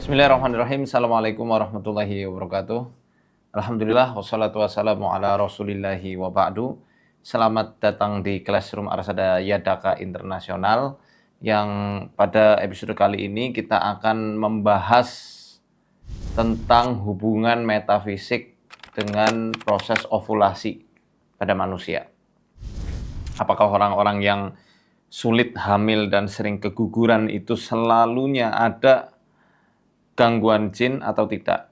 Bismillahirrahmanirrahim. Assalamualaikum warahmatullahi wabarakatuh. Alhamdulillah, wassalatu wassalamu ala rasulillahi wa ba'du. Selamat datang di Classroom Arsada Yadaka Internasional, yang pada episode kali ini kita akan membahas tentang hubungan metafisik dengan proses ovulasi pada manusia. Apakah orang-orang yang sulit hamil dan sering keguguran itu selalunya ada gangguan jin atau tidak?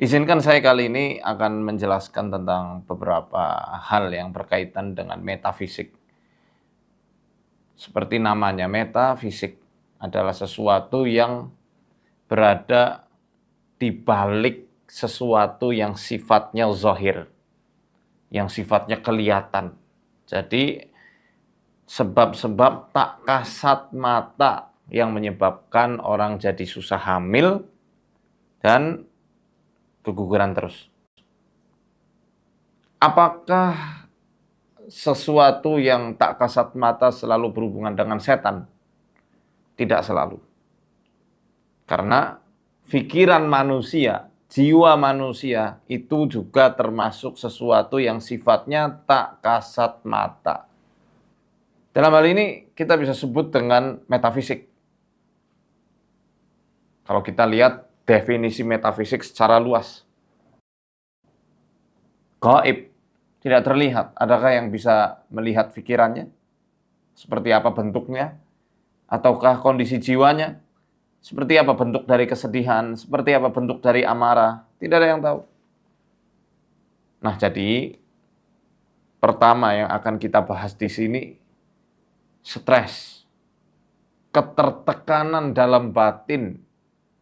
Izinkan saya kali ini akan menjelaskan tentang beberapa hal yang berkaitan dengan metafisik. Seperti namanya, metafisik adalah sesuatu yang berada di balik sesuatu yang sifatnya zahir, yang sifatnya kelihatan. Jadi sebab-sebab tak kasat mata yang menyebabkan orang jadi susah hamil dan keguguran terus. Apakah sesuatu yang tak kasat mata selalu berhubungan dengan setan? Tidak selalu. Karena pikiran manusia, jiwa manusia itu juga termasuk sesuatu yang sifatnya tak kasat mata. Dalam hal ini kita bisa sebut dengan metafisik. Kalau kita lihat definisi metafisik secara luas, gaib, tidak terlihat. Adakah yang bisa melihat pikirannya? Seperti apa bentuknya? Ataukah kondisi jiwanya? Seperti apa bentuk dari kesedihan? Seperti apa bentuk dari amarah? Tidak ada yang tahu. Nah, jadi pertama yang akan kita bahas di sini, stres, ketertekanan dalam batin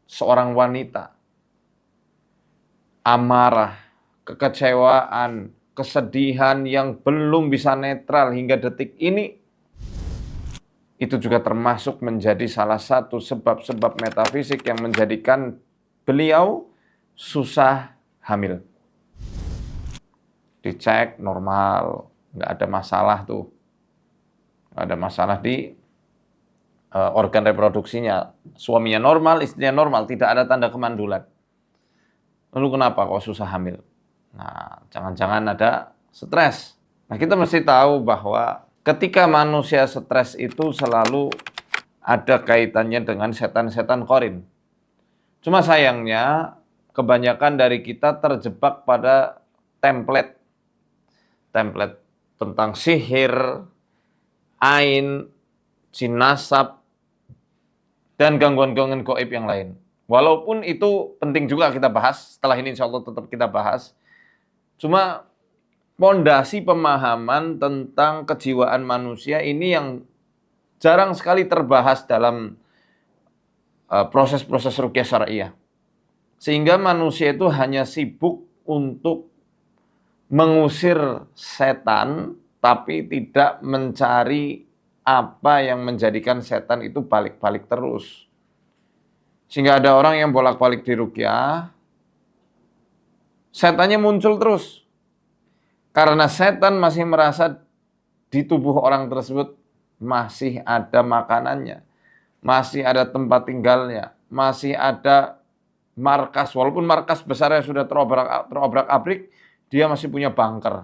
seorang wanita, amarah, kekecewaan, kesedihan yang belum bisa netral hingga detik ini, itu juga termasuk menjadi salah satu sebab-sebab metafisik yang menjadikan beliau susah hamil. Dicek normal, nggak ada masalah tuh, nggak ada masalah di organ reproduksinya. Suaminya normal, istrinya normal, tidak ada tanda kemandulan. Lalu kenapa kok susah hamil? Nah, jangan-jangan ada stres. Nah, kita mesti tahu bahwa ketika manusia stres itu selalu ada kaitannya dengan setan-setan korin. Cuma sayangnya, kebanyakan dari kita terjebak pada template tentang sihir, ain, jin nasab, dan gangguan-gangguan gaib yang lain. Walaupun itu penting juga kita bahas, setelah ini insya Allah tetap kita bahas. Cuma pondasi pemahaman tentang kejiwaan manusia ini yang jarang sekali terbahas dalam proses-proses ruqyah syariah. Sehingga manusia itu hanya sibuk untuk mengusir setan, tapi tidak mencari apa yang menjadikan setan itu balik-balik terus. Sehingga ada orang yang bolak-balik di ruqyah, setannya muncul terus. Karena setan masih merasa di tubuh orang tersebut masih ada makanannya, masih ada tempat tinggalnya, masih ada markas. Walaupun markas besarnya sudah terobrak-abrik, dia masih punya bunker,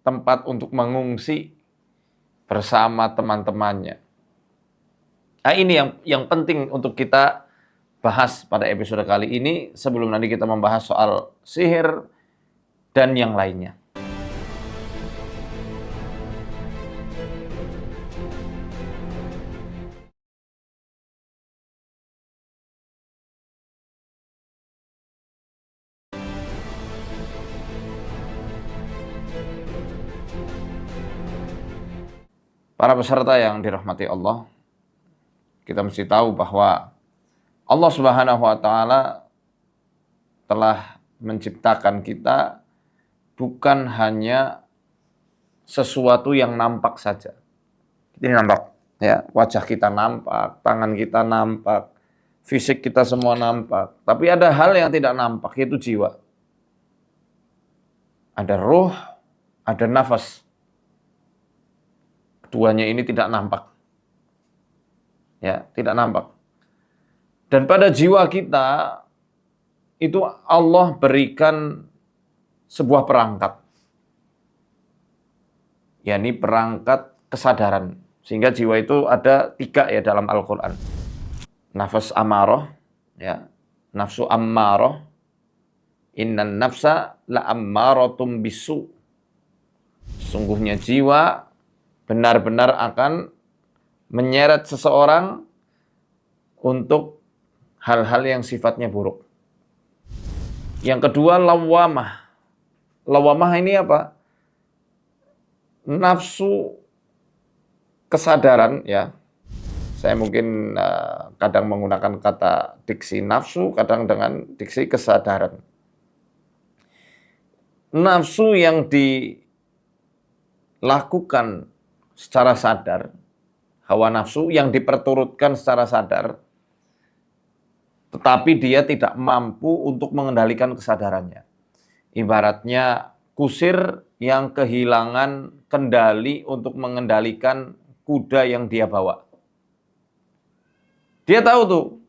tempat untuk mengungsi bersama teman-temannya. Nah, ini yang penting untuk kita bahas pada episode kali ini, sebelum nanti kita membahas soal sihir dan yang lainnya. Para peserta yang dirahmati Allah, kita mesti tahu bahwa Allah Subhanahu wa Ta'ala telah menciptakan kita bukan hanya sesuatu yang nampak saja. Ini nampak, ya, wajah kita nampak, tangan kita nampak, fisik kita semua nampak. Tapi ada hal yang tidak nampak, yaitu jiwa. Ada ruh, ada nafas. Keduanya ini tidak nampak. ya, tidak nampak. Dan pada jiwa kita itu Allah berikan sebuah perangkat, yakni perangkat kesadaran. Sehingga jiwa itu ada 3 ya dalam Al-Quran. Nafas amarah, ya, nafsu ammarah, innan nafsa la ammaratum bisu. Sungguhnya jiwa benar-benar akan menyeret seseorang untuk hal-hal yang sifatnya buruk. Yang kedua, lawamah. Lawamah ini apa? Nafsu kesadaran, ya. Saya mungkin kadang menggunakan kata diksi nafsu, kadang dengan diksi kesadaran. Nafsu yang dilakukan secara sadar, hawa nafsu yang diperturutkan secara sadar, tetapi dia tidak mampu untuk mengendalikan kesadarannya. Ibaratnya kusir yang kehilangan kendali untuk mengendalikan kuda yang dia bawa. Dia tahu tuh,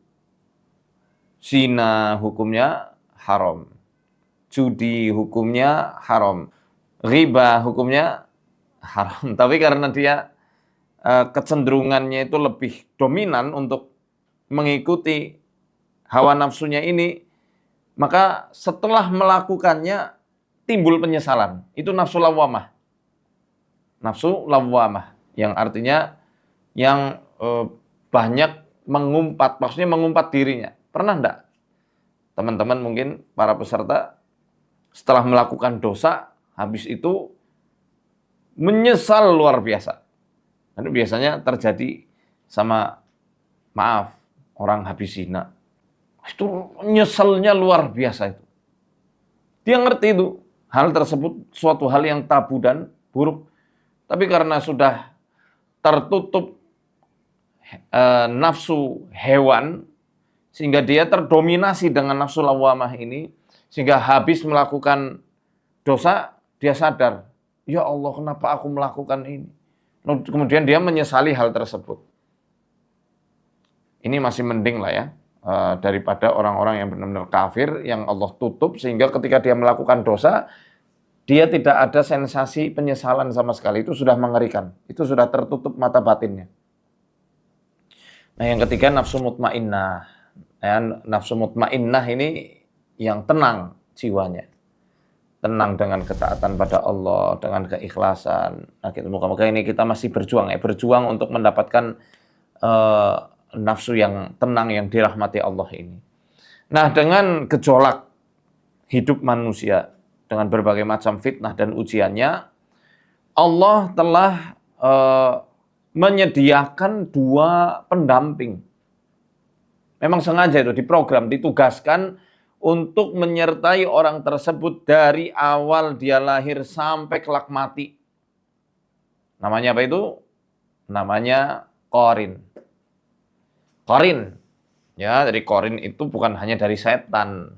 zina hukumnya haram, judi hukumnya haram, riba hukumnya haram. Tapi karena dia kecenderungannya itu lebih dominan untuk mengikuti hawa nafsunya ini, maka setelah melakukannya timbul penyesalan. Itu nafsu lawamah. Nafsu lawamah yang artinya yang banyak mengumpat, maksudnya mengumpat dirinya. Pernah enggak teman-teman mungkin para peserta setelah melakukan dosa, habis itu menyesal luar biasa. Itu biasanya terjadi sama, maaf, orang habis zina. Itu nyeselnya luar biasa itu. Dia ngerti itu, hal tersebut suatu hal yang tabu dan buruk. Tapi karena sudah tertutup nafsu hewan, sehingga dia terdominasi dengan nafsu lawamah ini, sehingga habis melakukan dosa, dia sadar, ya Allah, kenapa aku melakukan ini? Kemudian dia menyesali hal tersebut. Ini masih mending lah ya, daripada orang-orang yang benar-benar kafir, yang Allah tutup, sehingga ketika dia melakukan dosa, dia tidak ada sensasi penyesalan sama sekali. Itu sudah mengerikan, itu sudah tertutup mata batinnya. Nah, yang ketiga, nafsu mutmainnah. Ya, nafsu mutmainnah ini yang tenang jiwanya. Tenang dengan ketaatan pada Allah, dengan keikhlasan. Nah, moga-moga ini kita masih berjuang ya, berjuang untuk mendapatkan nafsu yang tenang, yang dirahmati Allah ini. Nah, dengan gejolak hidup manusia, dengan berbagai macam fitnah dan ujiannya, Allah telah menyediakan 2 pendamping. Memang sengaja itu diprogram, ditugaskan untuk menyertai orang tersebut dari awal dia lahir sampai kelak mati. Namanya apa itu? Namanya qarin. Qarin. Ya, dari qarin itu bukan hanya dari setan.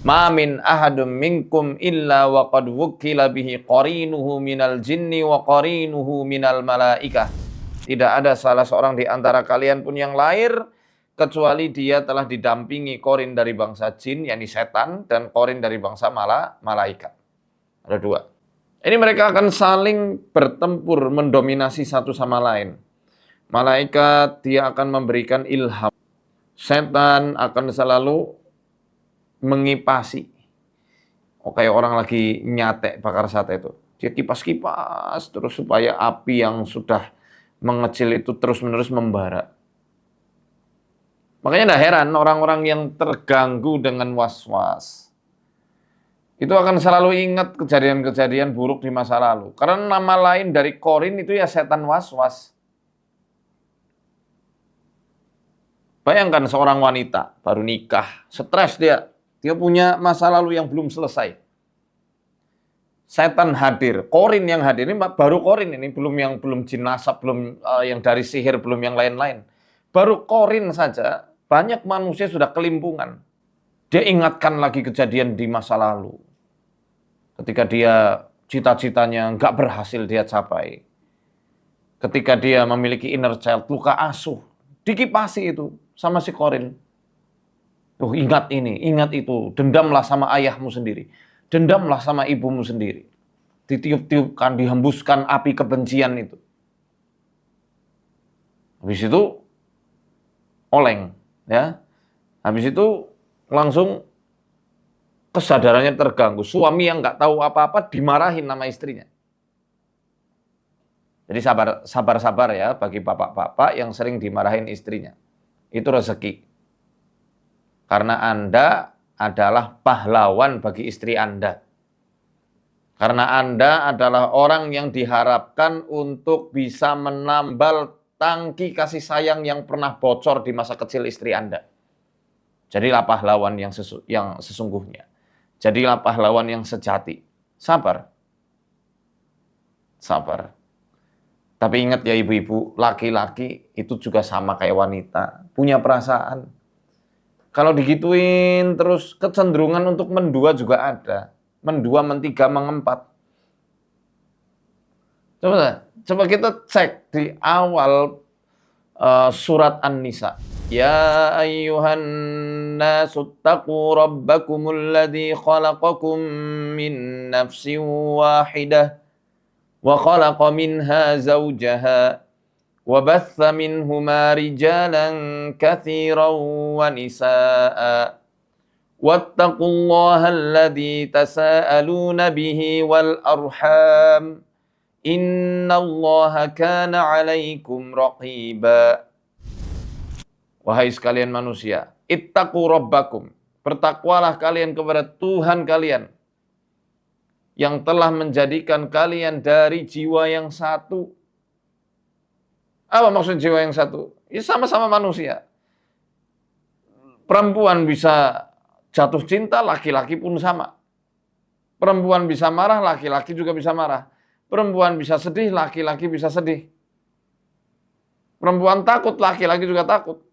Ma min ahadum minkum illa wa qad wukila bihi qarinuhu minal jinni wa qarinuhu minal malaikah. Tidak ada salah seorang di antara kalian pun yang lahir kecuali dia telah didampingi korin dari bangsa jin, yakni setan, dan korin dari bangsa malaikat. Ada 2. Ini mereka akan saling bertempur, mendominasi satu sama lain. Malaikat dia akan memberikan ilham. Setan akan selalu mengipasi. Kayak orang lagi nyate bakar sate itu. Dia kipas-kipas terus supaya api yang sudah mengecil itu terus-menerus membara. Makanya tidak heran orang-orang yang terganggu dengan was-was itu akan selalu ingat kejadian-kejadian buruk di masa lalu. Karena nama lain dari korin itu ya setan was-was. Bayangkan seorang wanita baru nikah, stres dia punya masa lalu yang belum selesai. Setan hadir, korin yang hadir ini baru korin ini, belum jin nasab, belum yang dari sihir, belum yang lain-lain. Baru korin saja, banyak manusia sudah kelimpungan. Dia ingatkan lagi kejadian di masa lalu. Ketika dia cita-citanya nggak berhasil dia capai. Ketika dia memiliki inner child, luka asuh, dikipasi itu sama si Korin. Tuh, ingat ini, ingat itu, dendamlah sama ayahmu sendiri, dendamlah sama ibumu sendiri. Ditiup-tiupkan, dihembuskan api kebencian itu. Habis itu oleng, ya. Habis itu langsung kesadarannya terganggu. Suami yang nggak tahu apa-apa dimarahin sama istrinya. Jadi sabar ya bagi bapak-bapak yang sering dimarahin istrinya. Itu rezeki. Karena Anda adalah pahlawan bagi istri Anda. Karena Anda adalah orang yang diharapkan untuk bisa menambal tangki kasih sayang yang pernah bocor di masa kecil istri Anda. Jadilah pahlawan yang sesungguhnya. Jadilah pahlawan yang sejati. Sabar. Sabar. Tapi ingat ya ibu-ibu, laki-laki itu juga sama kayak wanita. Punya perasaan. Kalau digituin terus kecenderungan untuk mendua juga ada. Mendua, mentiga, mengempat. Coba kita cek di awal surat An-Nisa. Ya ayyuhan nasu taqu rabbakumul ladzi khalaqakum min nafsin wahidah wa khalaqa minha zawjaha wa batha minhuma rijalan katsiran wa nisaa'a wattaqullaha alladzi tasaaluna bihi wal arham innallaha kana 'alaikum raqiba. Wahai sekalian manusia, ittaqu rabbakum, bertakwalah kalian kepada Tuhan kalian yang telah menjadikan kalian dari jiwa yang satu. Apa maksud jiwa yang satu? Ya sama-sama manusia. Perempuan bisa jatuh cinta, laki-laki pun sama. Perempuan bisa marah, laki-laki juga bisa marah. Perempuan bisa sedih, laki-laki bisa sedih. Perempuan takut, laki-laki juga takut.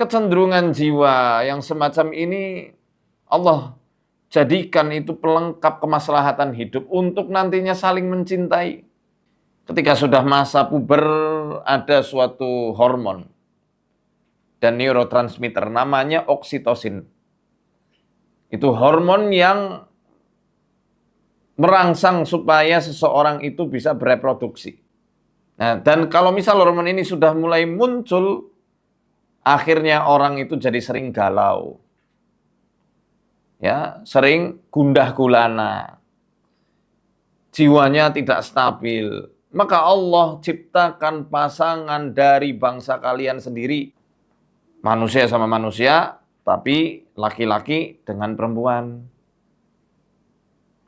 Kecenderungan jiwa yang semacam ini Allah jadikan itu pelengkap kemaslahatan hidup untuk nantinya saling mencintai. Ketika sudah masa puber ada suatu hormon dan neurotransmitter namanya oksitosin. Itu hormon yang merangsang supaya seseorang itu bisa bereproduksi. Nah, dan kalau misal hormon ini sudah mulai muncul, akhirnya orang itu jadi sering galau. Ya, sering gundah gulana. Jiwanya tidak stabil. Maka Allah ciptakan pasangan dari bangsa kalian sendiri. Manusia sama manusia, tapi laki-laki dengan perempuan.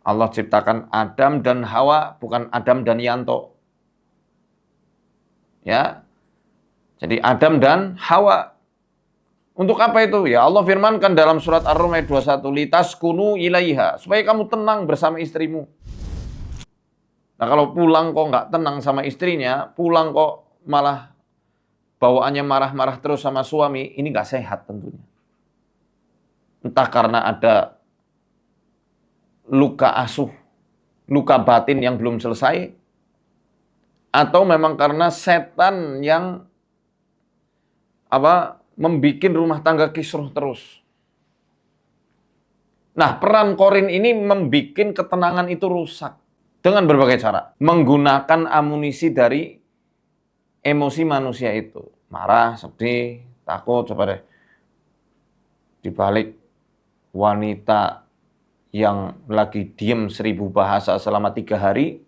Allah ciptakan Adam dan Hawa, bukan Adam dan Yanto. Ya. Jadi Adam dan Hawa. Untuk apa itu? Ya Allah firmankan dalam surat Ar-Rum ayat 21, litaskunu ilaiha, supaya kamu tenang bersama istrimu. Nah, kalau pulang kok nggak tenang sama istrinya, pulang kok malah bawaannya marah-marah terus sama suami, ini nggak sehat tentunya. Entah karena ada luka asuh, luka batin yang belum selesai, atau memang karena setan yang membikin rumah tangga kisruh terus. Nah, peran Korin ini membikin ketenangan itu rusak dengan berbagai cara. Menggunakan amunisi dari emosi manusia itu. Marah, sedih, takut, coba deh. Di balik wanita yang lagi diem 1000 bahasa selama 3 hari,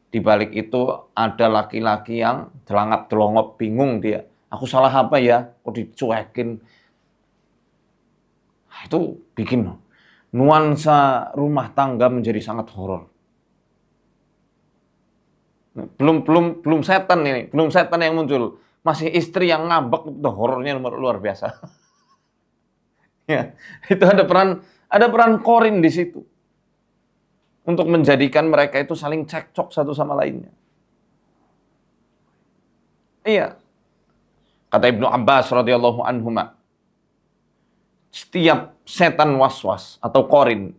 di balik itu ada laki-laki yang delangap-delongop, bingung dia. Aku salah apa ya? Kok dicuekin? Itu bikin nuansa rumah tangga menjadi sangat horor. Belum setan ini, belum setan yang muncul. Masih istri yang ngambek, itu horornya luar biasa. Ya, itu ada peran Korin di situ. Untuk menjadikan mereka itu saling cekcok satu sama lainnya. Iya. Kata Ibnu Abbas radhiyallahu anhuma, setiap setan waswas atau Korin,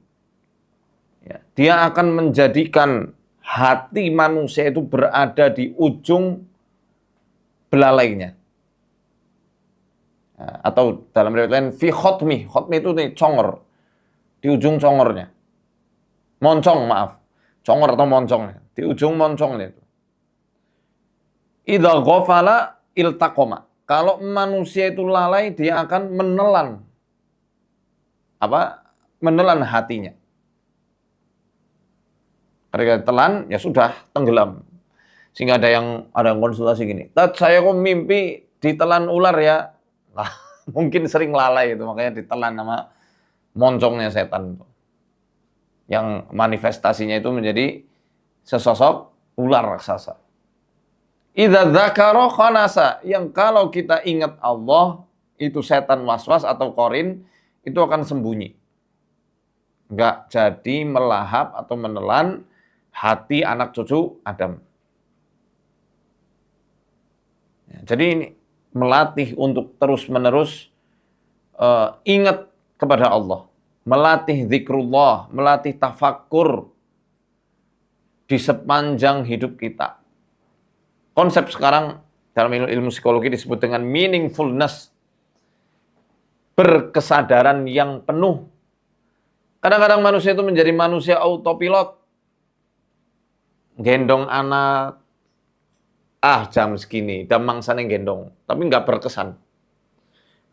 ya, dia akan menjadikan hati manusia itu berada di ujung belalainya. Nah, atau dalam riwayat lain fi khotmi. Khotmi itu nih congor, di ujung congornya. Moncong, maaf. Congor atau moncong, di ujung moncongnya itu. Idza ghafala iltaqoma. Kalau manusia itu lalai, dia akan menelan apa? Menelan hatinya. Ketika telan, ya sudah tenggelam. Sehingga ada yang konsultasi gini, "Tat, saya kok mimpi ditelan ular ya?" Nah, mungkin sering lalai itu, makanya ditelan sama moncongnya setan. Yang manifestasinya itu menjadi sesosok ular raksasa. Idza dzakara khanasa, yang kalau kita ingat Allah, itu setan waswas atau korin, itu akan sembunyi. Enggak jadi melahap atau menelan hati anak cucu Adam. Jadi ini melatih untuk terus-menerus ingat kepada Allah. Melatih zikrullah, melatih tafakkur di sepanjang hidup kita. Konsep sekarang dalam ilmu psikologi disebut dengan meaningfulness. Berkesadaran yang penuh. Kadang-kadang manusia itu menjadi manusia autopilot. Gendong anak, jam segini, dan mangsanya gendong. Tapi nggak berkesan.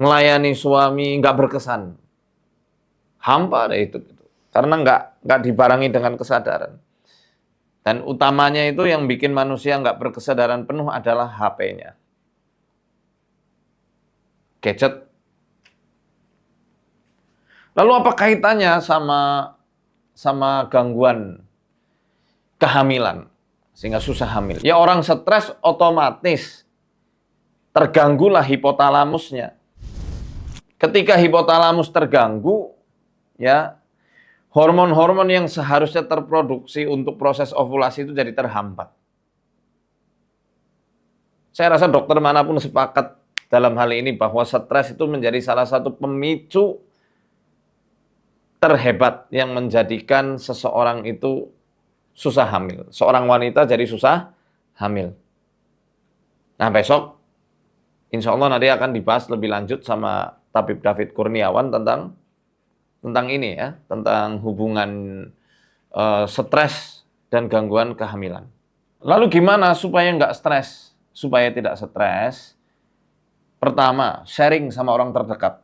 Melayani suami nggak berkesan. Hampa deh itu. Karena nggak dibarengi dengan kesadaran. Dan utamanya itu yang bikin manusia nggak berkesadaran penuh adalah HP-nya. Gadget. Lalu apa kaitannya sama gangguan kehamilan? Sehingga susah hamil. Ya orang stres otomatis terganggulah hipotalamusnya. Ketika hipotalamus terganggu, ya hormon-hormon yang seharusnya terproduksi untuk proses ovulasi itu jadi terhambat. Saya rasa dokter manapun sepakat dalam hal ini bahwa stres itu menjadi salah satu pemicu terhebat yang menjadikan seseorang itu susah hamil. Seorang wanita jadi susah hamil. Nah besok, insya Allah nanti akan dibahas lebih lanjut sama Tabib David Kurniawan tentang ini ya, tentang hubungan stres dan gangguan kehamilan. Lalu gimana supaya nggak stres? Supaya tidak stres, pertama, sharing sama orang terdekat.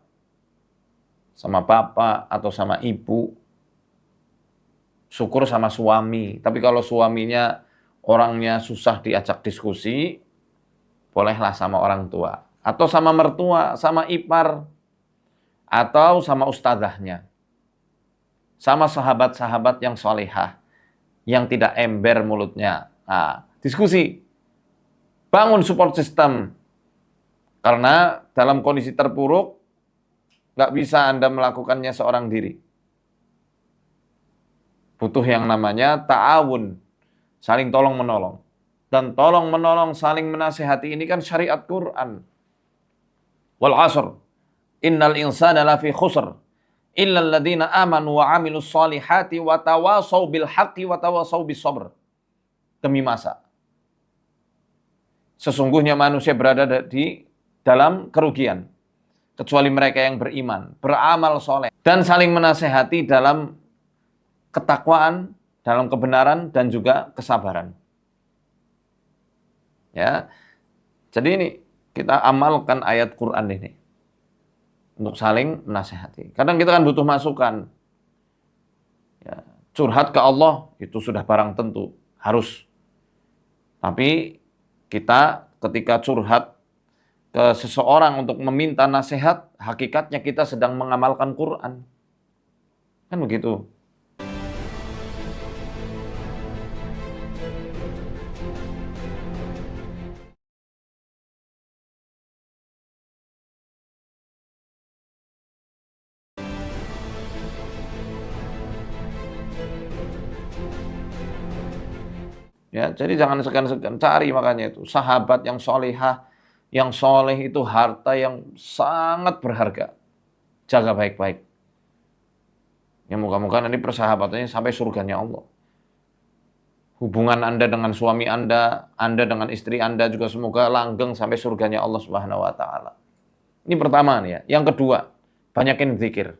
Sama bapak atau sama ibu. Syukur sama suami. Tapi kalau suaminya orangnya susah diajak diskusi, bolehlah sama orang tua. Atau sama mertua, sama ipar. Atau sama ustadzahnya. Sama sahabat-sahabat yang solehah. Yang tidak ember mulutnya. Nah, diskusi. Bangun support system. Karena dalam kondisi terpuruk, nggak bisa Anda melakukannya seorang diri. Butuh yang namanya ta'awun. Saling tolong-menolong. Dan tolong-menolong, saling menasihati ini kan syariat Quran. Wal asr. Innal insana lafi khusr. Illa alladhina amanu wa amilus salihati wa tawasaw bil haqqi wa tawasaw bis sabr. Demi masa. Sesungguhnya manusia berada di dalam kerugian. Kecuali mereka yang beriman, beramal soleh, dan saling menasehati dalam ketakwaan, dalam kebenaran, dan juga kesabaran. Ya, jadi ini kita amalkan ayat Quran ini untuk saling menasehati. Kadang kita kan butuh masukan. Ya, curhat ke Allah itu sudah barang tentu, harus. Tapi kita ketika curhat ke seseorang untuk meminta nasihat, hakikatnya kita sedang mengamalkan Quran. Kan begitu. Ya, jadi jangan segan-segan cari, makanya itu sahabat yang solehah, yang soleh itu harta yang sangat berharga. Jaga baik-baik. Ya moga-moga nanti persahabatannya sampai surganya Allah. Hubungan Anda dengan suami Anda dengan istri Anda juga semoga langgeng sampai surganya Allah Subhanahu wa taala. Ini pertama nih ya. Yang kedua, banyakin zikir.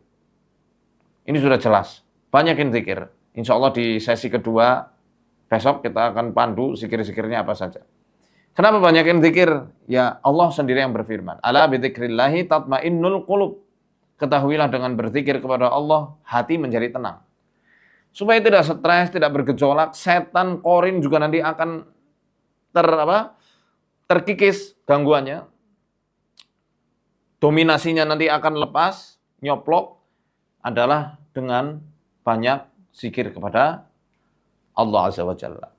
Ini sudah jelas. Banyakin zikir. Insya Allah di sesi kedua, besok kita akan pandu zikir-zikirnya apa saja. Kenapa banyakin zikir? Ya Allah sendiri yang berfirman. Ala bidzikrillahi tatmainnul qulub. Ketahuilah dengan berzikir kepada Allah, hati menjadi tenang. Supaya tidak stres, tidak bergejolak, setan korin juga nanti akan terkikis gangguannya. Dominasinya nanti akan lepas, nyoplok adalah dengan banyak zikir kepada Allah Azza wa Jalla.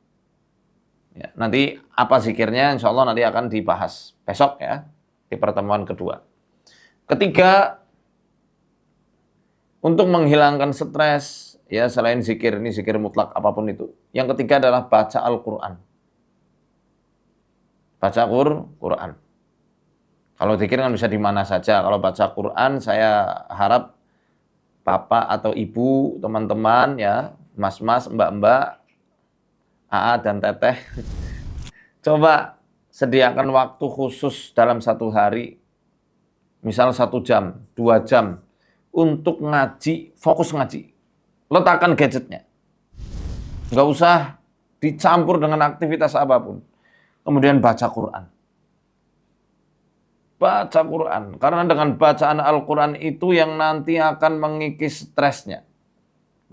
Ya, nanti apa zikirnya insya Allah nanti akan dibahas besok ya di pertemuan kedua. Ketiga, untuk menghilangkan stres ya selain zikir, ini zikir mutlak apapun itu. Yang ketiga adalah baca Al-Quran. Baca Quran. Kalau zikir kan bisa di mana saja. Kalau baca Quran saya harap bapak atau ibu, teman-teman ya, mas-mas, mbak-mbak, AA dan teteh, coba sediakan waktu khusus dalam satu hari, misal 1 jam, 2 jam, untuk ngaji, fokus ngaji. Letakkan gadgetnya. Nggak usah dicampur dengan aktivitas apapun. Kemudian baca Quran. Baca Quran. Karena dengan bacaan Al-Quran itu yang nanti akan mengikis stresnya.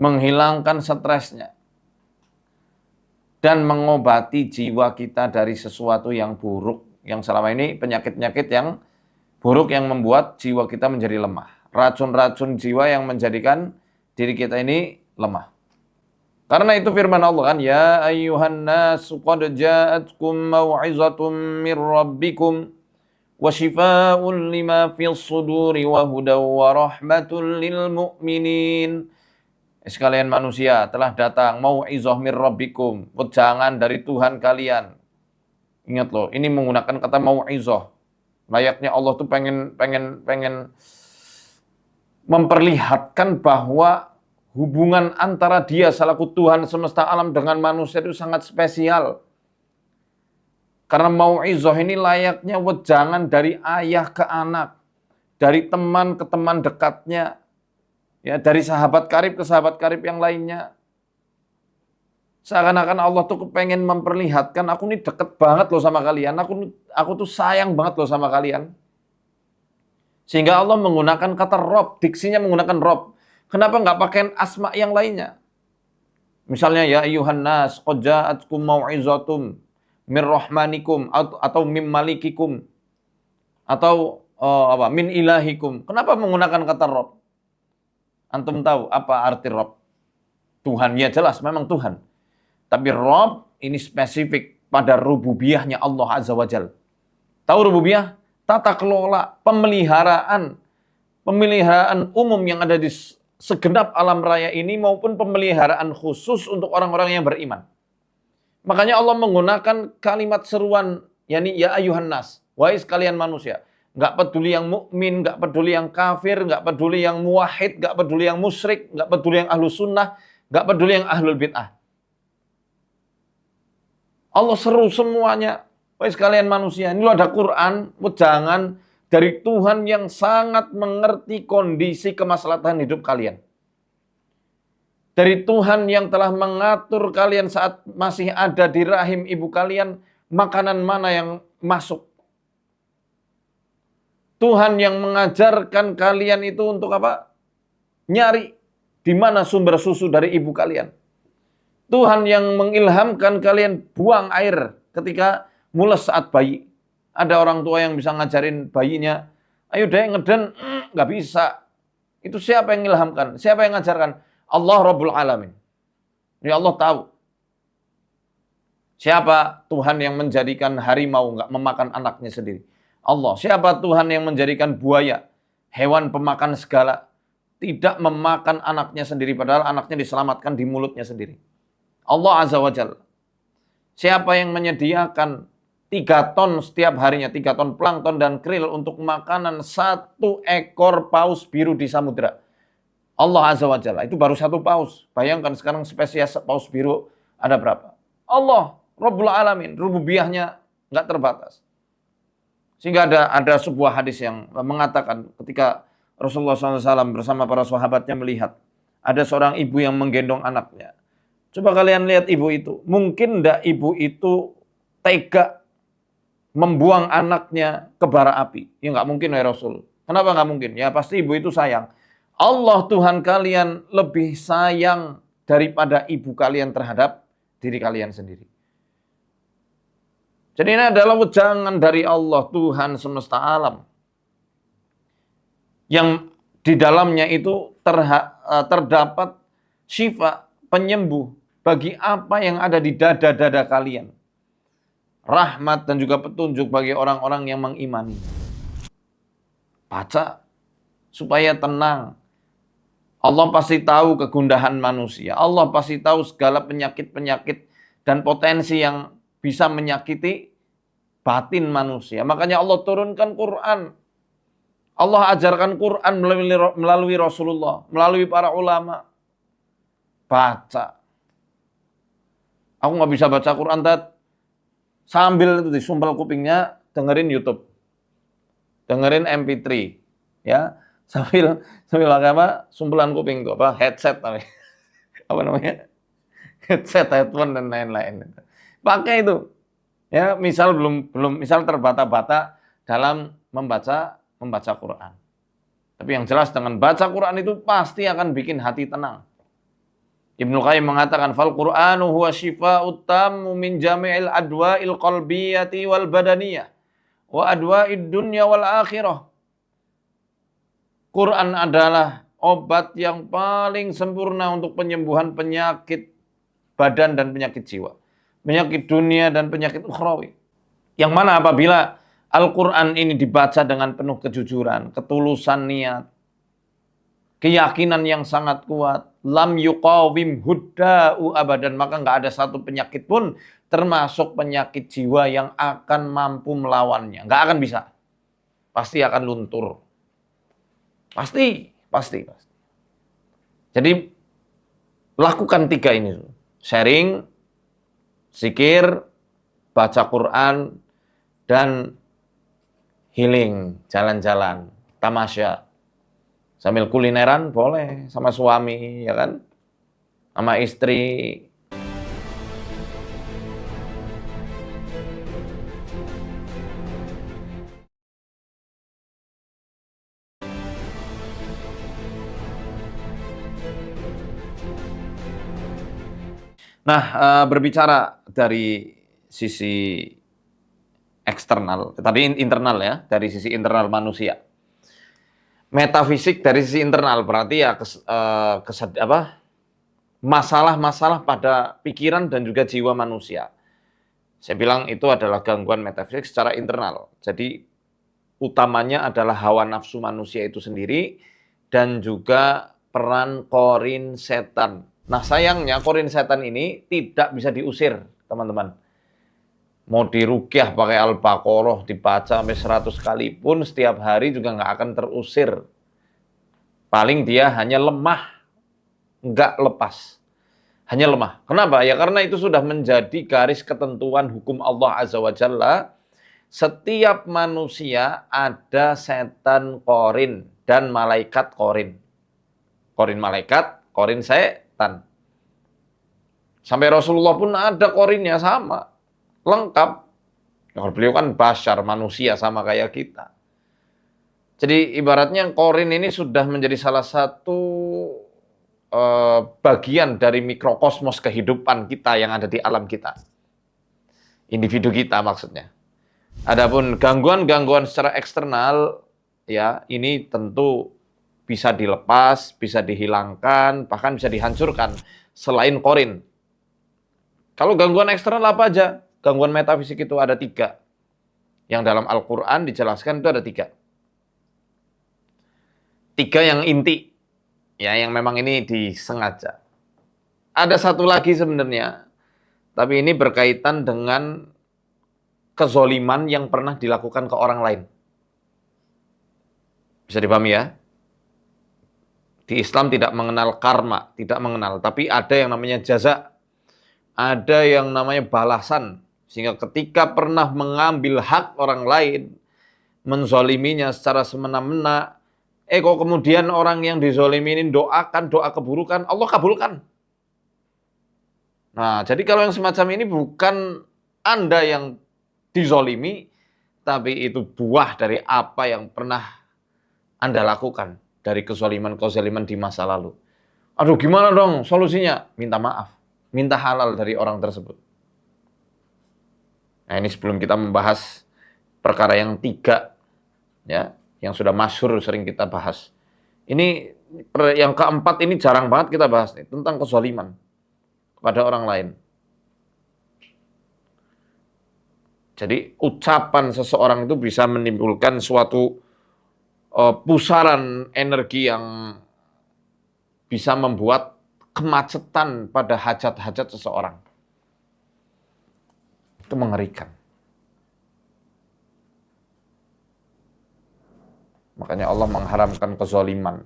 Menghilangkan stresnya. Dan mengobati jiwa kita dari sesuatu yang buruk. Yang selama ini penyakit-penyakit yang buruk yang membuat jiwa kita menjadi lemah. Racun-racun jiwa yang menjadikan diri kita ini lemah. Karena itu firman Allah kan, ya ayyuhan nasu qad ja'atkum mau'izatun mir rabbikum wa shifaa'un lima fis suduri wa hudaw wa rahmatul lil mu'minin. Sekalian manusia, telah datang mau'izah mir rabbikum, wejangan dari Tuhan kalian. Ingat loh, ini menggunakan kata mau'izah. Layaknya Allah tuh pengen memperlihatkan bahwa hubungan antara dia selaku Tuhan semesta alam dengan manusia itu sangat spesial. Karena mau'izah ini layaknya wejangan dari ayah ke anak, dari teman ke teman dekatnya, ya dari sahabat karib ke sahabat karib yang lainnya. Seakan-akan Allah tuh kepengen memperlihatkan, aku ini deket banget loh sama kalian, aku tuh sayang banget loh sama kalian. Sehingga Allah menggunakan kata Rob, diksinya menggunakan Rob. Kenapa nggak pakai asma yang lainnya? Misalnya ya ayyuhan nas qad ja'atkum mau'izatum mir rahmanikum atau mim malikikum atau min ilahikum. Kenapa menggunakan kata Rob? Antum tahu apa arti Rob? Tuhan, ya jelas memang Tuhan. Tapi Rob ini spesifik pada rububiyahnya Allah Azza wa Jalla. Tahu rububiyah? Tata kelola, pemeliharaan umum yang ada di segenap alam raya ini maupun pemeliharaan khusus untuk orang-orang yang beriman. Makanya Allah menggunakan kalimat seruan, yakni ya ayuhan nas, wahai sekalian manusia. Nggak peduli yang mukmin, nggak peduli yang kafir, nggak peduli yang muwahhid, nggak peduli yang musyrik, nggak peduli yang ahlu sunnah, nggak peduli yang ahlul bid'ah. Allah seru semuanya. Wahai sekalian manusia, ini ada Quran, wejangan dari Tuhan yang sangat mengerti kondisi kemaslahatan hidup kalian. Dari Tuhan yang telah mengatur kalian saat masih ada di rahim ibu kalian, makanan mana yang masuk. Tuhan yang mengajarkan kalian itu untuk apa? Nyari di mana sumber susu dari ibu kalian. Tuhan yang mengilhamkan kalian buang air ketika mules saat bayi. Ada orang tua yang bisa ngajarin bayinya, ayo deh ngeden, nggak bisa. Itu siapa yang ilhamkan? Siapa yang ngajarkan? Allah Rabbul Alamin. Ini Allah tahu. Siapa Tuhan yang menjadikan harimau nggak memakan anaknya sendiri? Allah. Siapa Tuhan yang menjadikan buaya, hewan pemakan segala, tidak memakan anaknya sendiri, padahal anaknya diselamatkan di mulutnya sendiri? Allah Azza wa Jalla. Siapa yang menyediakan 3 ton setiap harinya, 3 ton plankton dan krill untuk makanan 1 ekor paus biru di samudera? Allah Azza wa Jalla. Itu baru 1 paus. Bayangkan sekarang spesies paus biru ada berapa? Allah, Rabbul Alamin. Rububiyahnya nggak terbatas. Sehingga ada sebuah hadis yang mengatakan ketika Rasulullah SAW bersama para sahabatnya melihat ada seorang ibu yang menggendong anaknya. Coba kalian lihat ibu itu. Mungkin enggak ibu itu tega membuang anaknya ke bara api? Ya nggak mungkin ya Rasul. Kenapa nggak mungkin? Ya pasti ibu itu sayang. Allah Tuhan kalian lebih sayang daripada ibu kalian terhadap diri kalian sendiri. Jadi ini adalah wejangan dari Allah Tuhan semesta alam. Yang di dalamnya itu terdapat syifa, penyembuh bagi apa yang ada di dada-dada kalian. Rahmat dan juga petunjuk bagi orang-orang yang mengimani. Baca supaya tenang. Allah pasti tahu kegundahan manusia. Allah pasti tahu segala penyakit-penyakit dan potensi yang bisa menyakiti batin manusia. Makanya Allah turunkan Quran. Allah ajarkan Quran melalui Rasulullah, melalui para ulama. Baca. Aku nggak bisa baca Quran, sambil itu disumpel kupingnya dengerin YouTube, dengerin MP3, ya sambil apa sumpelan kuping itu apa headset apa namanya headset, headphone dan lain-lain. Pakai itu, ya misal belum misal terbata-bata dalam membaca Quran. Tapi yang jelas dengan baca Quran itu pasti akan bikin hati tenang. Ibnu Qayyim mengatakan fal Qur'anu huwa syifaa'ut tammu min jami'il adwa'il qalbiyati wal badaniyah wa adwa'id dunya wal akhirah. Quran adalah obat yang paling sempurna untuk penyembuhan penyakit badan dan penyakit jiwa, penyakit dunia dan penyakit ukhrawi. Yang mana apabila Al-Quran ini dibaca dengan penuh kejujuran, ketulusan niat, keyakinan yang sangat kuat, lam yuqawim hudda'u abadan, maka nggak ada satu penyakit pun, termasuk penyakit jiwa yang akan mampu melawannya. Nggak akan bisa. Pasti akan luntur. Pasti. Jadi, lakukan 3 ini. Sharing, zikir, baca Quran, dan healing, jalan-jalan, tamasya. Sambil kulineran boleh, sama suami, ya kan? Sama istri. Nah, berbicara dari sisi eksternal, tadi internal ya, dari sisi internal manusia. Metafisik dari sisi internal berarti ya masalah-masalah pada pikiran dan juga jiwa manusia. Saya bilang itu adalah gangguan metafisik secara internal. Jadi utamanya adalah hawa nafsu manusia itu sendiri dan juga peran korin setan. Nah sayangnya korin setan ini tidak bisa diusir, teman-teman. Mau diruqyah pakai Al-Baqarah, dibaca sampai 100 kali pun setiap hari juga nggak akan terusir. Paling dia hanya lemah, nggak lepas. Hanya lemah. Kenapa? Ya karena itu sudah menjadi garis ketentuan hukum Allah Azza wa Jalla. Setiap manusia ada setan korin dan malaikat korin. Korin malaikat, korin setan. Sampai Rasulullah pun ada korinnya sama. Lengkap. Beliau kan basyar, manusia sama kayak kita. Jadi ibaratnya korin ini sudah menjadi salah satu bagian dari mikrokosmos kehidupan kita yang ada di alam kita. Individu kita maksudnya. Adapun gangguan-gangguan secara eksternal, ya ini tentu bisa dilepas, bisa dihilangkan, bahkan bisa dihancurkan selain korin. Kalau gangguan eksternal apa aja? Gangguan metafisik itu ada 3. Yang dalam Al-Quran dijelaskan itu ada 3. 3 yang inti. Ya, yang memang ini disengaja. Ada satu lagi sebenarnya. Tapi ini berkaitan dengan kezoliman yang pernah dilakukan ke orang lain. Bisa dipahami ya? Di Islam tidak mengenal karma, tidak mengenal. Tapi ada yang namanya jaza. Ada yang namanya balasan. Sehingga ketika pernah mengambil hak orang lain, menzoliminya secara semena-mena. Kok kemudian orang yang dizolimi ini doakan doa keburukan, Allah kabulkan. Nah, jadi kalau yang semacam ini bukan Anda yang dizolimi, tapi itu buah dari apa yang pernah Anda lakukan dari kezaliman-kezaliman di masa lalu. Aduh, gimana dong solusinya? Minta maaf, minta halal dari orang tersebut. Nah, ini sebelum kita membahas perkara yang 3, ya, yang sudah masyhur sering kita bahas. Ini yang keempat ini jarang banget kita bahas nih, tentang kezaliman kepada orang lain. Jadi ucapan seseorang itu bisa menimbulkan suatu pusaran energi yang bisa membuat kemacetan pada hajat-hajat seseorang. Itu mengerikan. Makanya Allah mengharamkan kezaliman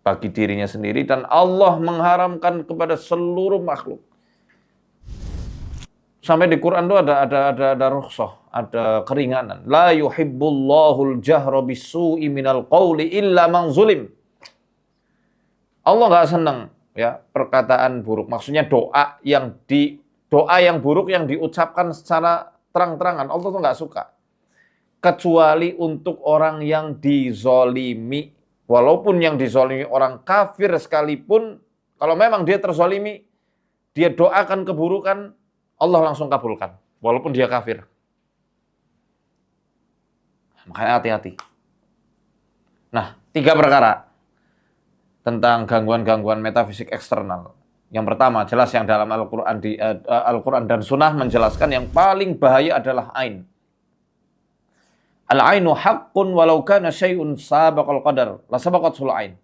bagi dirinya sendiri dan Allah mengharamkan kepada seluruh makhluk. Sampai di Quran itu ada rukhsah, ada keringanan. La yuhibbullahul jahra bisu'i minal qawli illa man zulim. Allah nggak senang ya perkataan buruk. Maksudnya doa yang buruk yang diucapkan secara terang-terangan. Allah tuh nggak suka. Kecuali untuk orang yang dizolimi. Walaupun yang dizolimi orang kafir sekalipun, kalau memang dia terzolimi, dia doakan keburukan, Allah langsung kabulkan. Walaupun dia kafir. Makanya hati-hati. Nah, 3 perkara tentang gangguan-gangguan metafisik eksternal. Yang pertama, jelas yang dalam Al-Quran dan Sunnah menjelaskan yang paling bahaya adalah ain. Al-ainu haqqun walau kana syai'un sabaqal qadar, la sabaqatul ain.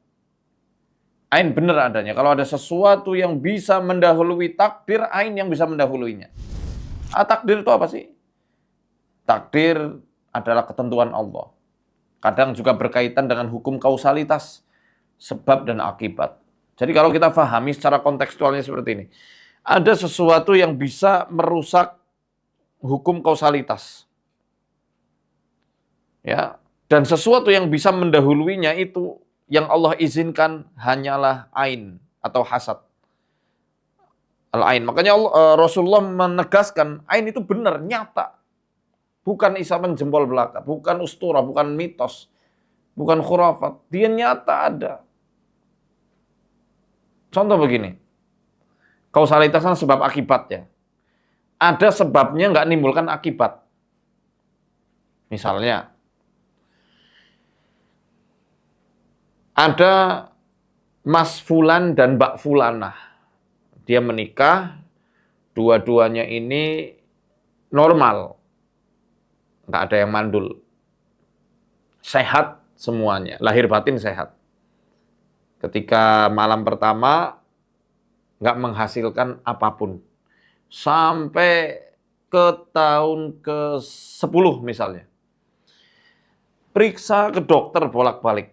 Ain benar adanya. Kalau ada sesuatu yang bisa mendahului takdir, ain yang bisa mendahuluinya. Takdir itu apa sih? Takdir adalah ketentuan Allah. Kadang juga berkaitan dengan hukum kausalitas, sebab dan akibat. Jadi kalau kita pahami secara kontekstualnya seperti ini. Ada sesuatu yang bisa merusak hukum kausalitas. Ya, dan sesuatu yang bisa mendahuluinya itu yang Allah izinkan hanyalah ain atau hasad. Al-ain. Makanya Rasulullah menegaskan ain itu benar, nyata. Bukan isapan jempol belaka, bukan ustura, bukan mitos, bukan khurafat. Dia nyata ada. Contoh begini. Kausalitas kan sebab akibat ya. Ada sebabnya nggak nimbulkan akibat. Misalnya, ada Mas Fulan dan Mbak Fulanah. Dia menikah, dua-duanya ini normal. Nggak ada yang mandul. Sehat semuanya, lahir batin sehat. Ketika malam pertama, nggak menghasilkan apapun. Sampai ke tahun ke-10 misalnya. Periksa ke dokter bolak-balik.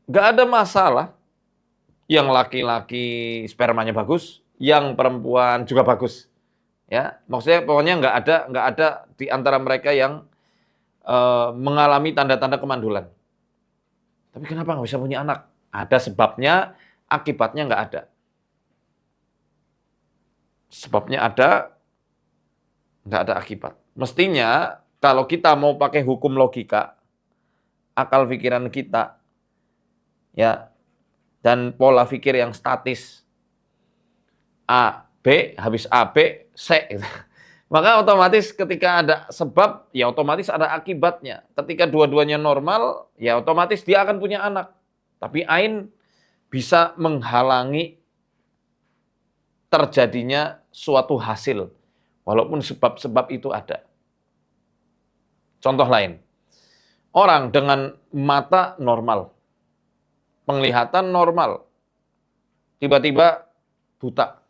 Nggak ada masalah. Yang laki-laki spermanya bagus, yang perempuan juga bagus. Ya, maksudnya pokoknya nggak ada di antara mereka yang mengalami tanda-tanda kemandulan. Tapi kenapa nggak bisa punya anak? Ada sebabnya, akibatnya nggak ada. Sebabnya ada, nggak ada akibat. Mestinya kalau kita mau pakai hukum logika, akal pikiran kita, ya, dan pola pikir yang statis, A, B, habis A, B, C. Maka otomatis ketika ada sebab, ya otomatis ada akibatnya. Ketika dua-duanya normal, ya otomatis dia akan punya anak. Tapi ain bisa menghalangi terjadinya suatu hasil. Walaupun sebab-sebab itu ada. Contoh lain. Orang dengan mata normal. Penglihatan normal. Tiba-tiba buta.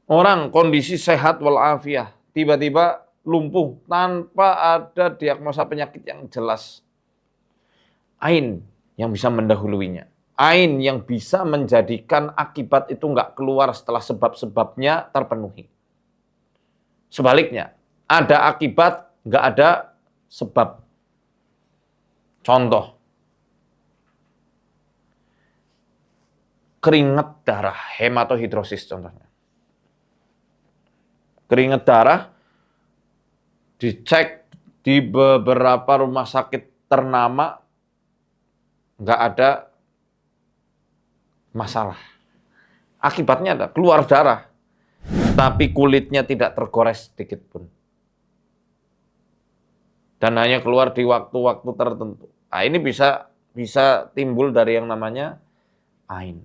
Orang kondisi sehat walafiat, tiba-tiba lumpuh tanpa ada diagnosa penyakit yang jelas. Ain yang bisa mendahuluinya. Ain yang bisa menjadikan akibat itu nggak keluar setelah sebab-sebabnya terpenuhi. Sebaliknya, ada akibat, nggak ada sebab. Contoh, keringat darah, hematohidrosis contohnya. Keringat darah dicek di beberapa rumah sakit ternama, nggak ada masalah. Akibatnya ada keluar darah, tapi kulitnya tidak tergores sedikit pun. Dan hanya keluar di waktu-waktu tertentu. Nah, ini bisa timbul dari yang namanya ain.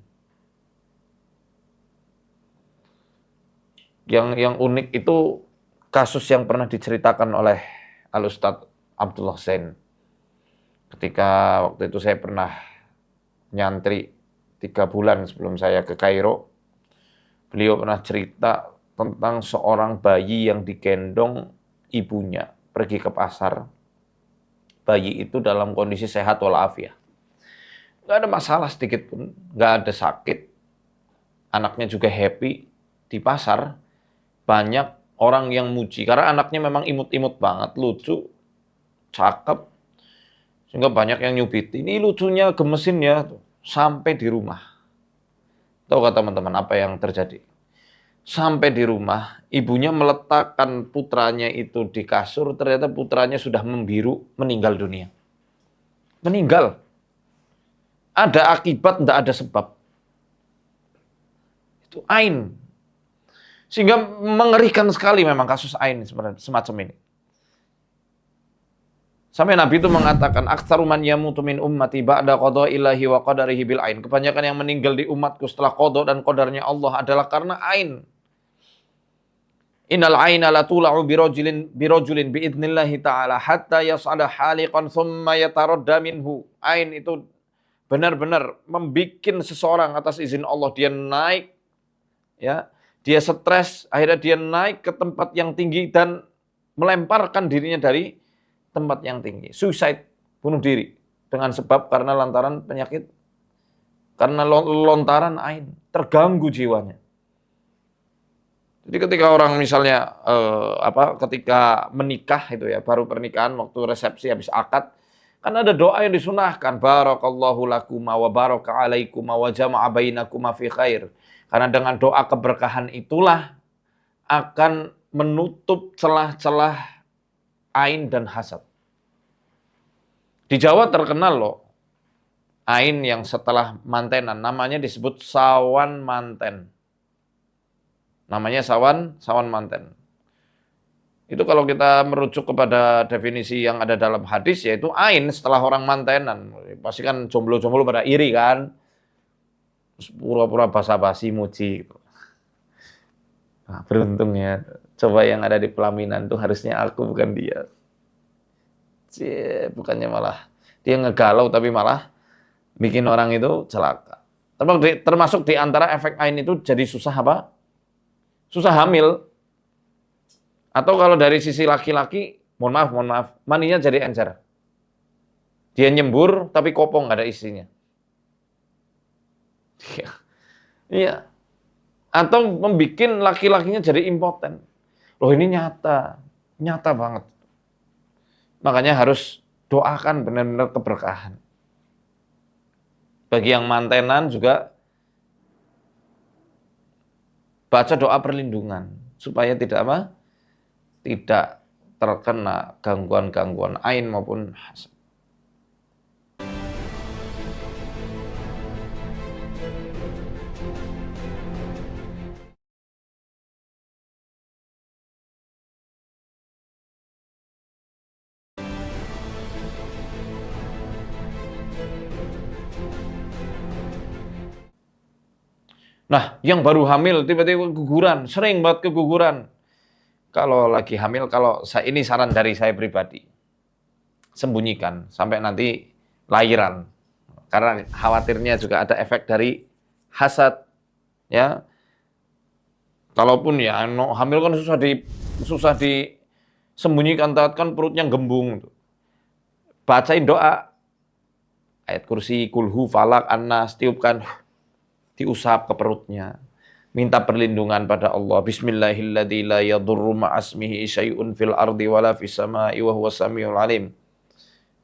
Yang unik itu kasus yang pernah diceritakan oleh Al-Ustadz Abdullah Zain. Ketika waktu itu saya pernah nyantri 3 bulan sebelum saya ke Kairo, beliau pernah cerita tentang seorang bayi yang digendong ibunya pergi ke pasar. Bayi itu dalam kondisi sehat walafiat. Nggak ada masalah sedikit pun, nggak ada sakit. Anaknya juga happy. Di pasar banyak orang yang muji karena anaknya memang imut-imut banget, lucu, cakep. Sehingga banyak yang nyubit. Ini lucunya gemesin ya, sampai di rumah. Tahu kata teman-teman apa yang terjadi? Sampai di rumah, ibunya meletakkan putranya itu di kasur, ternyata putranya sudah membiru, meninggal dunia. Meninggal. Ada akibat, tidak ada sebab. Itu ain. Sehingga mengerikan sekali memang kasus ain semacam ini. Sampai Nabi itu mengatakan, "Aktsaru man yamutu min ummati ba'da qada'illahi wa qadarihi bil ain." Kebanyakan yang meninggal di umatku setelah qada dan qadarnya Allah adalah karena ain. Innal aina la tula'u birajulin biidnillahi ta'ala hatta yas'ada haliqan thumma yataradda minhu. Ain itu benar-benar membikin seseorang atas izin Allah dia naik, ya, dia stres, akhirnya dia naik ke tempat yang tinggi dan melemparkan dirinya dari tempat yang tinggi. Suicide, bunuh diri. Dengan sebab karena lantaran penyakit, karena lontaran ain, terganggu jiwanya. Jadi ketika orang misalnya ketika menikah itu ya, baru pernikahan waktu resepsi habis akad, kan ada doa yang disunahkan, barakallahu lakuma wa baraka alaikuma wa jama'a bainakuma fi khair. Karena dengan doa keberkahan itulah akan menutup celah-celah ain dan hasad. Di Jawa terkenal loh, ain yang setelah mantenan, namanya disebut sawan manten. Namanya sawan manten. Itu kalau kita merujuk kepada definisi yang ada dalam hadis, yaitu ain setelah orang mantenan. Pasti kan jomblo-jomblo pada iri kan. Terus pura-pura basa-basi muji. Nah, beruntung ya. Coba yang ada di pelaminan tuh harusnya aku bukan dia. Bukannya malah dia ngegalau tapi malah bikin orang itu celaka. Termasuk di antara efek ain itu jadi susah apa? Susah hamil. Atau kalau dari sisi laki-laki, mohon maaf, maninya jadi encer. Dia nyembur tapi kopong nggak ada isinya. Iya. Atau membuat laki-lakinya jadi impoten. Loh ini nyata banget. Makanya harus doakan benar-benar keberkahan. Bagi yang mantenan juga baca doa perlindungan supaya tidak terkena gangguan-gangguan ain maupun hasad. Nah, yang baru hamil tiba-tiba keguguran, sering banget keguguran. Kalau lagi hamil, ini saran dari saya pribadi, sembunyikan sampai nanti lahiran. Karena khawatirnya juga ada efek dari hasad, ya. Kalaupun ya hamil kan susah disembunyikan, kan perutnya gembung. Bacain doa, ayat kursi, kulhu, falak, annas, tiupkan, diusap ke perutnya. minta perlindungan pada Allah. Bismillahilladzi la yadurru ma'asmihi syai'un fil ardi wala fis sama'i wa huwas samiul alim.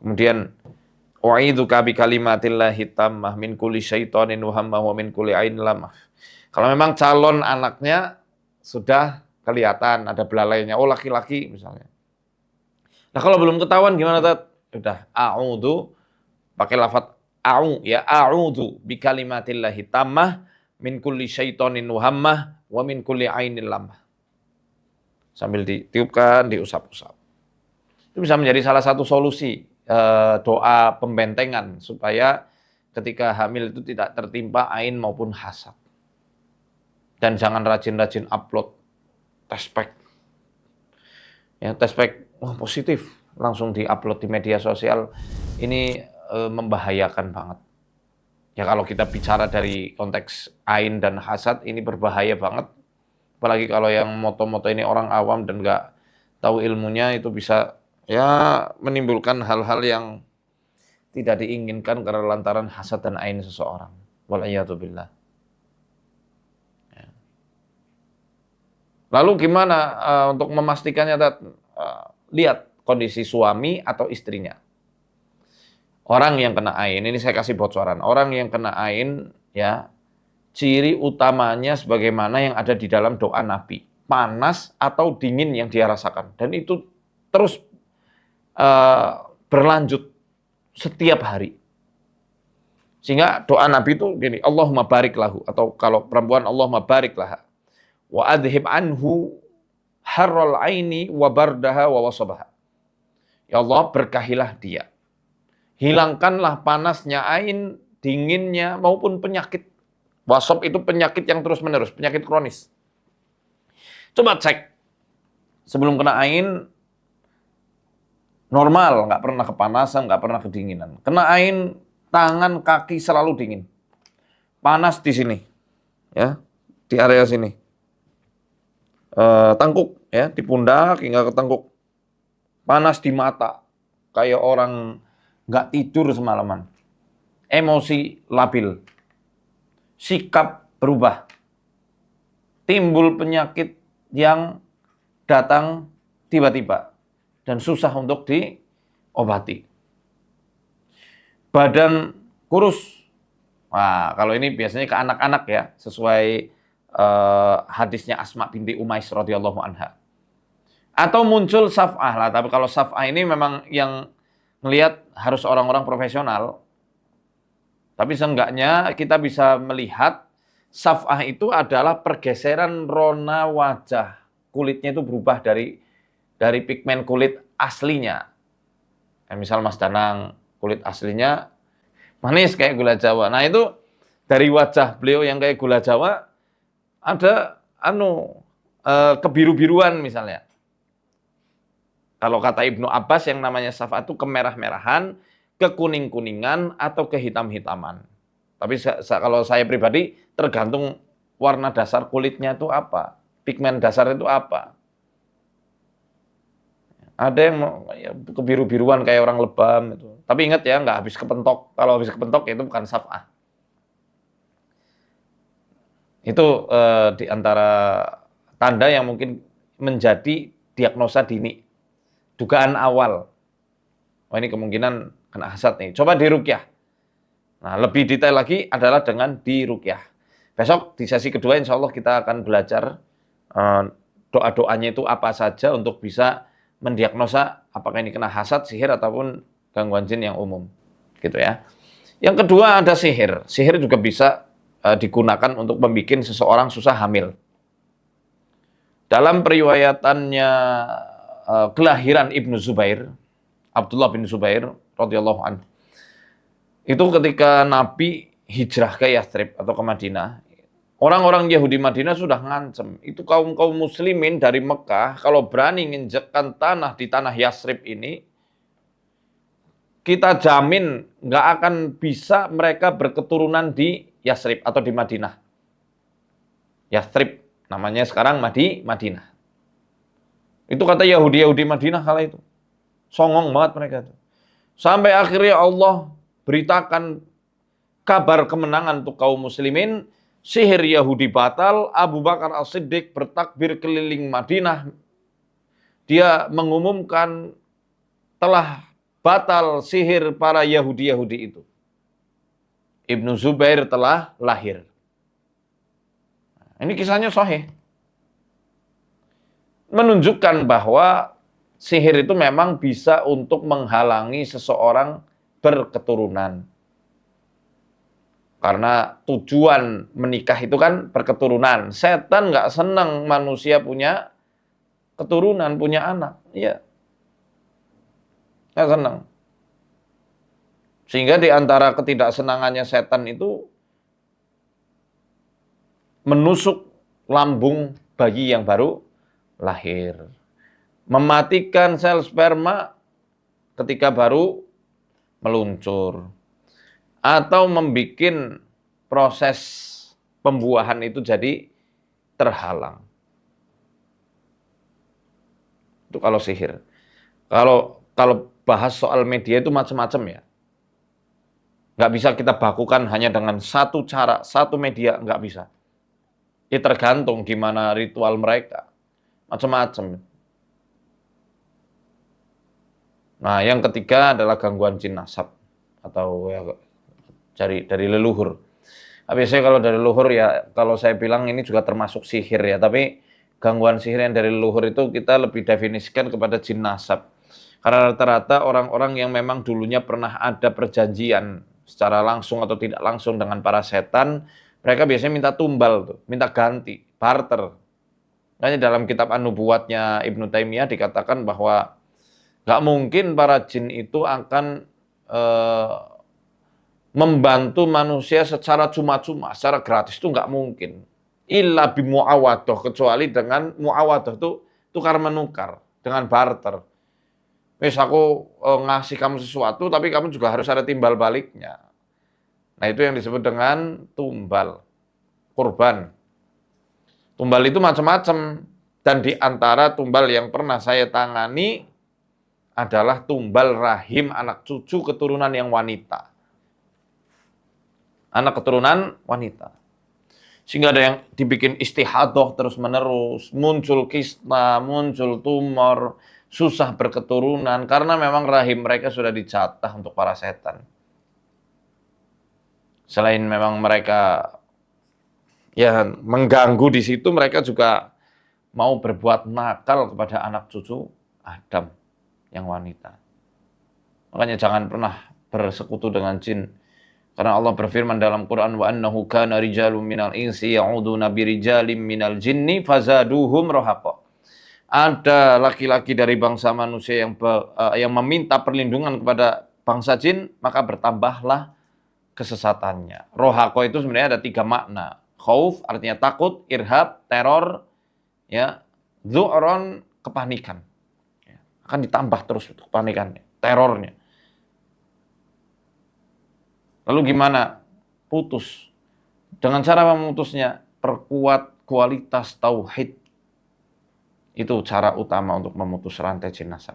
Kemudian u'idzuka bi kalimatillahi tammah min kulli syaitonin wa hammah wa min kulli ainin lamah. Kalau memang calon anaknya sudah kelihatan ada belalainya, oh laki-laki misalnya. Nah, kalau belum ketahuan gimana, Tat? Udah a'udzu pakai lafaz a'u ya, a'udzu bi kalimatillahi tammah min kulli syaitonin wahammah wa min kulli ainin lamah. Sambil ditiupkan, diusap-usap. Itu bisa menjadi salah satu solusi doa pembentengan supaya ketika hamil itu tidak tertimpa ain maupun hasad. Dan jangan rajin-rajin upload tespek. Ya, tespek positif langsung diupload di media sosial. Ini membahayakan banget. Ya kalau kita bicara dari konteks ain dan hasad, ini berbahaya banget. Apalagi kalau yang moto-moto ini orang awam dan nggak tahu ilmunya, itu bisa ya menimbulkan hal-hal yang tidak diinginkan karena lantaran hasad dan ain seseorang. Wal'iyadzubillah. Ya. Lalu gimana untuk memastikannya? Lihat kondisi suami atau istrinya. Orang yang kena ain, ini saya kasih bocoran. Orang yang kena ain, ya, ciri utamanya sebagaimana yang ada di dalam doa Nabi. Panas atau dingin yang dia rasakan. Dan itu terus berlanjut setiap hari. Sehingga doa Nabi itu gini, Allahumma barik lahu. Atau kalau perempuan, Allahumma barik laha. Wa adhib anhu harral aini wa bardaha wa wasabaha. Ya Allah, berkahilah dia. Hilangkanlah panasnya ain, dinginnya, maupun penyakit. Wasab itu penyakit yang terus-menerus, penyakit kronis. Coba cek. Sebelum kena ain, normal, nggak pernah kepanasan, nggak pernah kedinginan. Kena ain, tangan, kaki selalu dingin. Panas di sini, ya, di area sini. Tengkuk, ya, di pundak hingga ke tengkuk. Panas di mata, kayak orang nggak tidur semalaman. Emosi labil. Sikap berubah. Timbul penyakit yang datang tiba-tiba. Dan susah untuk diobati. Badan kurus. Wah, kalau ini biasanya ke anak-anak ya. Sesuai hadisnya Asma binti Umais radhiyallahu anha. Atau muncul saf'ah lah. Tapi kalau saf'ah ini memang yang ngelihat harus orang-orang profesional. Tapi seenggaknya kita bisa melihat saf'ah itu adalah pergeseran rona wajah. Kulitnya itu berubah dari pigmen kulit aslinya. Misal Mas Danang, kulit aslinya manis kayak gula Jawa. Nah itu dari wajah beliau yang kayak gula Jawa ada kebiru-biruan misalnya. Kalau kata Ibnu Abbas yang namanya saf'ah itu kemerah-merahan, kekuning-kuningan, atau kehitam-hitaman. Tapi kalau saya pribadi tergantung warna dasar kulitnya itu apa. Pigmen dasar itu apa. Ada yang ya, kebiru-biruan kayak orang lebam. Itu. Tapi ingat ya, nggak habis kepentok. Kalau habis kepentok itu bukan saf'ah. Itu di antara tanda yang mungkin menjadi diagnosa dini. Dugaan awal. Wah ini kemungkinan kena hasad nih. Coba diruqyah. Nah lebih detail lagi adalah dengan diruqyah. Besok di sesi kedua insya Allah kita akan belajar doa-doanya itu apa saja untuk bisa mendiagnosa apakah ini kena hasad, sihir, ataupun gangguan jin yang umum. Gitu ya. Yang kedua ada sihir. Sihir juga bisa digunakan untuk membuat seseorang susah hamil. Dalam periwayatannya kelahiran Ibnu Zubair, Abdullah bin Zubair radhiyallahu anhu. Itu ketika Nabi hijrah ke Yathrib atau ke Madinah, orang-orang Yahudi Madinah sudah ngancem. Itu kaum-kaum muslimin dari Mekah kalau berani nginjekkan tanah di tanah Yathrib ini, kita jamin nggak akan bisa mereka berketurunan di Yathrib atau di Madinah. Yathrib namanya sekarang Madinah. Itu kata Yahudi Madinah kala itu. Songong banget mereka itu. Sampai akhirnya Allah beritakan kabar kemenangan untuk kaum muslimin sihir Yahudi batal, Abu Bakar As-Siddiq bertakbir keliling Madinah. Dia mengumumkan telah batal sihir para Yahudi-Yahudi itu. Ibnu Zubair telah lahir. Ini kisahnya sahih. Menunjukkan bahwa sihir itu memang bisa untuk menghalangi seseorang berketurunan. Karena tujuan menikah itu kan berketurunan. Setan nggak senang manusia punya keturunan, punya anak. Iya. Nggak senang. Sehingga di antara ketidaksenangannya setan itu menusuk lambung bayi yang baru lahir. Mematikan sel sperma ketika baru meluncur. Atau membuat proses pembuahan itu jadi terhalang. Itu kalau sihir. Kalau bahas soal media itu macam-macam ya. Nggak bisa kita bakukan hanya dengan satu cara, satu media, nggak bisa. Ya tergantung gimana ritual mereka. Macam-macam. Nah, yang ketiga adalah gangguan jin nasab. Atau ya, dari leluhur. Biasanya kalau dari leluhur ya, kalau saya bilang ini juga termasuk sihir ya, tapi gangguan sihir yang dari leluhur itu kita lebih definisikan kepada jin nasab. Karena rata-rata orang-orang yang memang dulunya pernah ada perjanjian secara langsung atau tidak langsung dengan para setan, mereka biasanya minta tumbal tuh, minta ganti, barter. Makanya dalam kitab An-Nubuwatnya Ibnu Taimiyah dikatakan bahwa nggak mungkin para jin itu akan membantu manusia secara cuma-cuma, secara gratis itu nggak mungkin. Illa bimu'awadoh, kecuali dengan mu'awadoh itu tukar menukar, dengan barter. Wis aku ngasih kamu sesuatu, tapi kamu juga harus ada timbal baliknya. Nah itu yang disebut dengan tumbal, kurban. Tumbal itu macam-macam, dan di antara tumbal yang pernah saya tangani adalah tumbal rahim anak cucu keturunan yang wanita. Anak keturunan wanita. Sehingga ada yang dibikin istihadoh terus-menerus, muncul kista, muncul tumor, susah berketurunan, karena memang rahim mereka sudah dicatah untuk para setan. Selain memang mereka ya mengganggu di situ, mereka juga mau berbuat nakal kepada anak cucu Adam yang wanita. Makanya jangan pernah bersekutu dengan jin. Karena Allah berfirman dalam Quran, wa annahu kana rijalun minal insi ya'uduna birijalim minal jinni fazaduhum rahaqa. Ada laki-laki dari bangsa manusia yang meminta perlindungan kepada bangsa jin, maka bertambahlah kesesatannya. Rohaqo itu sebenarnya ada 3 makna. Khauf artinya takut, irhab, teror, ya, zu'ron, kepanikan. Ya, akan ditambah terus kepanikannya, terornya. Lalu gimana? Putus. Dengan cara memutusnya, perkuat kualitas tauhid. Itu cara utama untuk memutus rantai jin nasab.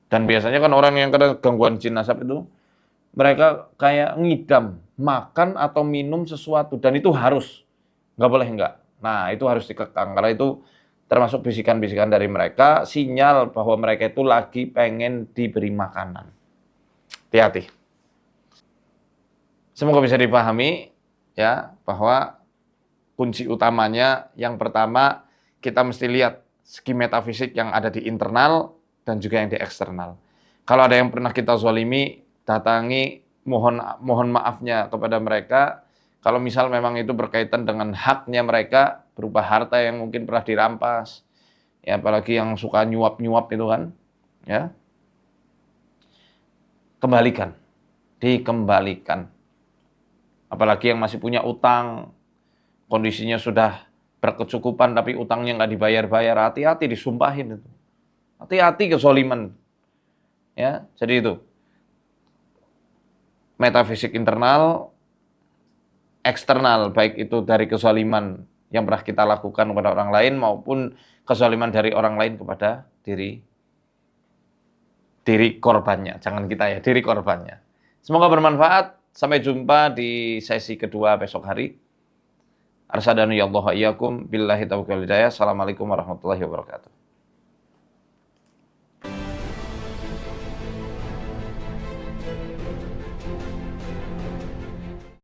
Dan biasanya kan orang yang kena gangguan jin nasab itu, mereka kayak ngidam, makan atau minum sesuatu, dan itu harus. Nggak boleh nggak. Nah, itu harus dikekang, karena itu termasuk bisikan-bisikan dari mereka, sinyal bahwa mereka itu lagi pengen diberi makanan. Hati-hati. Semoga bisa dipahami ya bahwa kunci utamanya yang pertama kita mesti lihat segi metafisik yang ada di internal dan juga yang di eksternal. Kalau ada yang pernah kita zalimi, datangi, mohon maafnya kepada mereka. Kalau misal memang itu berkaitan dengan haknya mereka berupa harta yang mungkin pernah dirampas, ya apalagi yang suka nyuap-nyuap itu kan, ya. Dikembalikan. Apalagi yang masih punya utang, kondisinya sudah berkecukupan tapi utangnya nggak dibayar-bayar, hati-hati disumpahin itu. Hati-hati kezaliman. Ya, jadi itu. Metafisik internal, eksternal, baik itu dari kezaliman yang pernah kita lakukan kepada orang lain maupun kezaliman dari orang lain kepada diri korbannya. Jangan kita ya, diri korbannya. Semoga bermanfaat. Sampai jumpa di sesi kedua besok hari. Arsadanu ya Allah wa iyyakum billahi taufiq wal hidayah. Assalamualaikum warahmatullahi wabarakatuh.